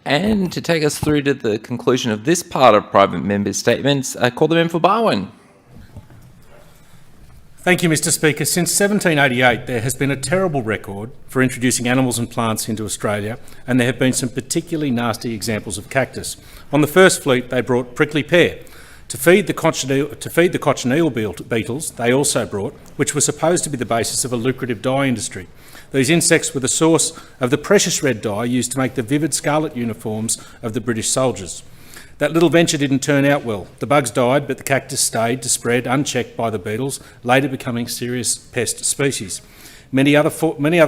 And to take us through to the conclusion of this part of private members' statements, I call the member for Barwon. Thank you, Mr Speaker. Since 1788, there has been a terrible record for introducing animals and plants into Australia, and there have been some particularly nasty examples of cactus. On the first fleet, they brought prickly pear. To feed the cochineal beetles, they also brought, which was supposed to be the basis of a lucrative dye industry. These insects were the source of the precious red dye used to make the vivid scarlet uniforms of the British soldiers. That little venture didn't turn out well. The bugs died, but the cactus stayed to spread unchecked by the beetles, later becoming serious pest species. Many other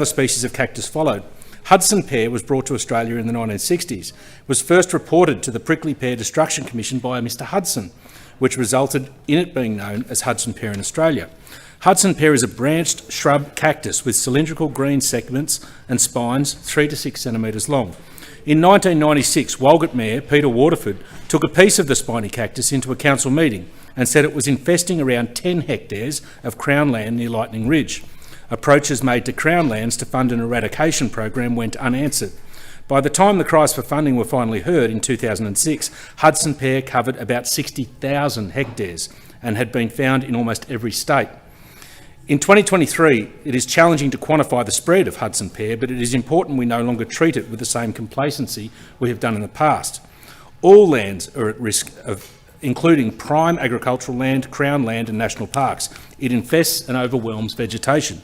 species of cactus followed. Hudson Pear was brought to Australia in the 1960s. It was first reported to the Prickly Pear Destruction Commission by a Mr Hudson, which resulted in it being known as Hudson Pear in Australia. Hudson Pear is a branched shrub cactus with cylindrical green segments and spines 3 to 6 centimetres long. In 1996, Walgett Mayor Peter Waterford took a piece of the spiny cactus into a council meeting and said it was infesting around 10 hectares of Crown land near Lightning Ridge. Approaches made to Crown lands to fund an eradication program went unanswered. By the time the cries for funding were finally heard in 2006, Hudson Pear covered about 60,000 hectares and had been found in almost every state. In 2023, it is challenging to quantify the spread of Hudson Pear, but it is important we no longer treat it with the same complacency we have done in the past. All lands are at risk of, including prime agricultural land, Crown land and national parks. It infests and overwhelms vegetation.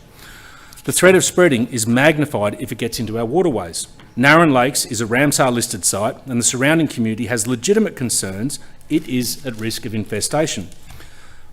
The threat of spreading is magnified if it gets into our waterways. Narran Lakes is a Ramsar listed site and the surrounding community has legitimate concerns it is at risk of infestation.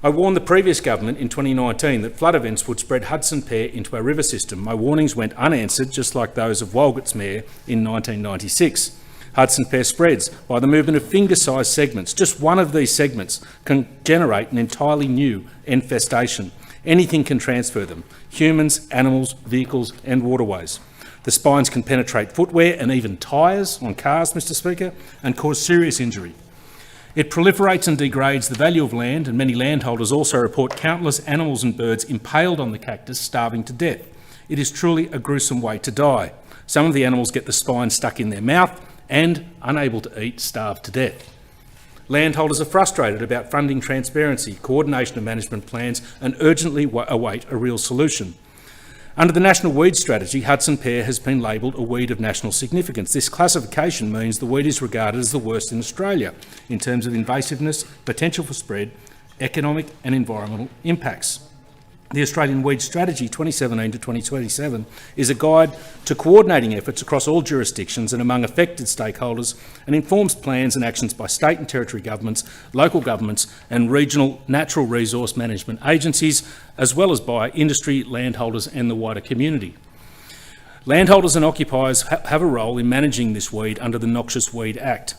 I warned the previous government in 2019 that flood events would spread Hudson Pear into our river system. My warnings went unanswered, just like those of Walgett's Mayor in 1996. Hudson Pear spreads by the movement of finger-sized segments. Just one of these segments can generate an entirely new infestation. Anything can transfer them: humans, animals, vehicles and waterways. The spines can penetrate footwear and even tyres on cars, Mr Speaker, and cause serious injury. It proliferates and degrades the value of land, and many landholders also report countless animals and birds impaled on the cactus, starving to death. It is truly a gruesome way to die. Some of the animals get the spine stuck in their mouth and, unable to eat, starve to death. Landholders are frustrated about funding transparency, coordination of management plans, and urgently await a real solution. Under the National Weed Strategy, Hudson Pear has been labelled a weed of national significance. This classification means the weed is regarded as the worst in Australia in terms of invasiveness, potential for spread, economic and environmental impacts. The Australian Weed Strategy 2017 to 2027 is a guide to coordinating efforts across all jurisdictions and among affected stakeholders, and informs plans and actions by state and territory governments, local governments and regional natural resource management agencies, as well as by industry, landholders and the wider community. Landholders and occupiers have a role in managing this weed under the Noxious Weed Act.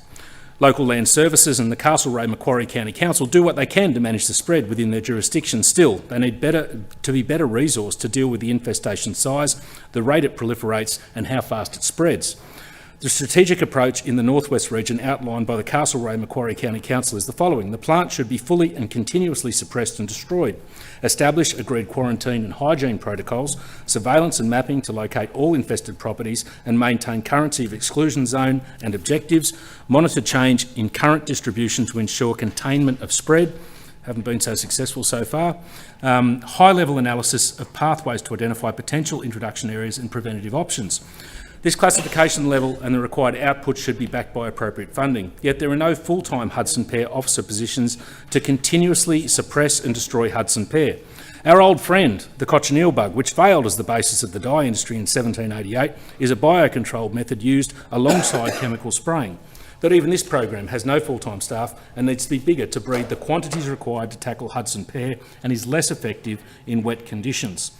Local Land Services and the Castlereagh-Macquarie County Council do what they can to manage the spread within their jurisdiction. Still, they need to be better resourced to deal with the infestation size, the rate it proliferates and how fast it spreads. The strategic approach in the Northwest region outlined by the Castlereagh-Macquarie County Council is the following. The plant should be fully and continuously suppressed and destroyed. Establish agreed quarantine and hygiene protocols, surveillance and mapping to locate all infested properties and maintain currency of exclusion zone and objectives. Monitor change in current distribution to ensure containment of spread. Haven't been so successful so far. High-level analysis of pathways to identify potential introduction areas and preventative options. This classification level and the required output should be backed by appropriate funding, yet there are no full-time Hudson Pear officer positions to continuously suppress and destroy Hudson Pear. Our old friend, the cochineal bug, which failed as the basis of the dye industry in 1788, is a biocontrolled method used alongside chemical spraying. But even this program has no full-time staff and needs to be bigger to breed the quantities required to tackle Hudson Pear, and is less effective in wet conditions.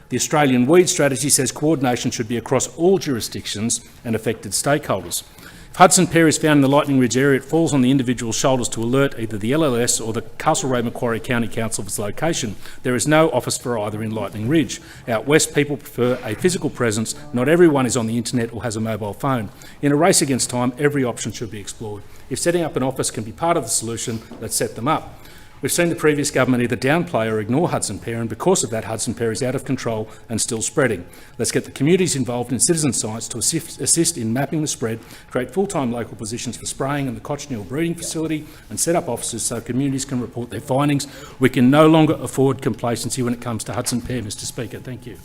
The Australian Weed Strategy says coordination should be across all jurisdictions and affected stakeholders. If Hudson Pear is found in the Lightning Ridge area, it falls on the individual shoulders to alert either the LLS or the Castlereagh-Macquarie County Council of its location. There is no office for either in Lightning Ridge. Out west, people prefer a physical presence. Not everyone is on the internet or has a mobile phone. In a race against time, every option should be explored. If setting up an office can be part of the solution, let's set them up. We've seen the previous government either downplay or ignore Hudson Pear, and because of that, Hudson Pear is out of control and still spreading. Let's get the communities involved in citizen science to assist in mapping the spread, create full-time local positions for spraying in the cochineal breeding facility, and set up offices so communities can report their findings. We can no longer afford complacency when it comes to Hudson Pear, Mr Speaker. Thank you.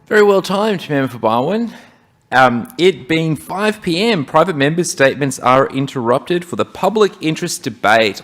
Very well timed, Member for Barwon. It being 5 p.m, private members' statements are interrupted for the public interest debate